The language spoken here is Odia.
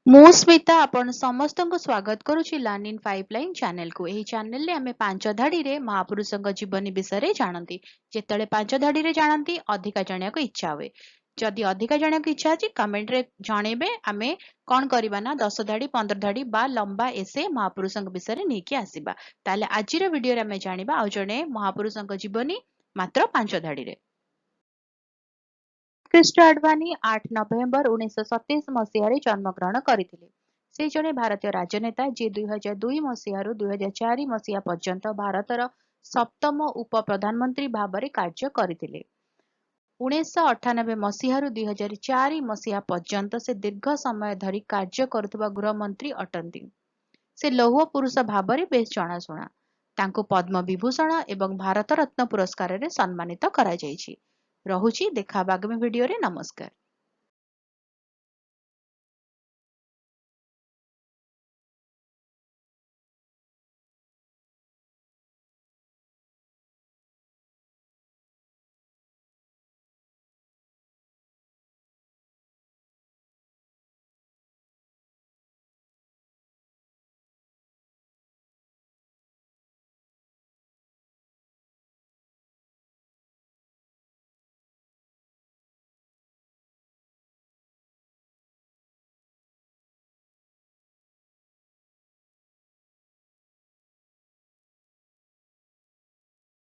ମୁଁ ସ୍ମିତା ଆପଣ ସମସ୍ତଙ୍କୁ ସ୍ୱାଗତ କରୁଛି ଲର୍ନ ଇନ୍ ପାଇପଲାଇନ୍ ଚ୍ୟାନେଲକୁ। ଏହି ଚ୍ୟାନେଲରେ ଆମେ ପାଞ୍ଚ ଧାଡ଼ିରେ ମହାପୁରୁଷଙ୍କ ଜୀବନୀ ବିଷୟରେ ଜାଣନ୍ତି। ଯେତେବେଳେ ପାଞ୍ଚ ଧାଡ଼ିରେ ଜାଣନ୍ତି ଅଧିକା ଜାଣିବାକୁ ଇଚ୍ଛା ହୁଏ। ଯଦି ଅଧିକା ଜାଣିବାକୁ ଇଚ୍ଛା ଅଛି କମେଣ୍ଟରେ ଜଣେଇବେ। ଆମେ କ'ଣ କରିବା ନା 10 ଧାଡ଼ି 15 ଧାଡ଼ି ବା ଲମ୍ବା ଏସେ ମହାପୁରୁଷଙ୍କ ବିଷୟରେ ନେଇକି ଆସିବା। ତାହେଲେ ଆଜିର ଭିଡ଼ିଓରେ ଆମେ ଜାଣିବା ଆଉ ଜଣେ ମହାପୁରୁଷଙ୍କ ଜୀବନୀ ମାତ୍ର 5 ଧାଡ଼ିରେ। ଖ୍ରୀଷ୍ଟ ଆଡଭାନୀ 8 ନଭେମ୍ବର 1927 ମସିହାରେ ଜନ୍ମଗ୍ରହଣ କରିଥିଲେ। ସେ ଜଣେ ଭାରତୀୟ ରାଜନେତା ଯିଏ 2002 ମସିହାରୁ 2004 ମସିହା ପର୍ଯ୍ୟନ୍ତ ଭାରତର ସପ୍ତମ ଉପପ୍ରଧାନମନ୍ତ୍ରୀ ଭାବରେ କାର୍ଯ୍ୟ କରିଥିଲେ। 1998 ମସିହାରୁ 2004 ମସିହା ପର୍ଯ୍ୟନ୍ତ ସେ ଦୀର୍ଘ ସମୟ ଧରି କାର୍ଯ୍ୟ କରୁଥିବା ଗୃହମନ୍ତ୍ରୀ ଅଟନ୍ତି। ସେ ଲୌହ ପୁରୁଷ ଭାବରେ ବେଶ୍ ଜଣାଶୁଣା। ତାଙ୍କୁ ପଦ୍ମ ବିଭୂଷଣ ଏବଂ ଭାରତ ରତ୍ନ ପୁରସ୍କାରରେ ସମ୍ମାନିତ କରାଯାଇଛି। ରହୁଛି, ଦେଖା ହେବା ଆଗାମୀ ଭିଡ଼ିଓରେ। ନମସ୍କାର।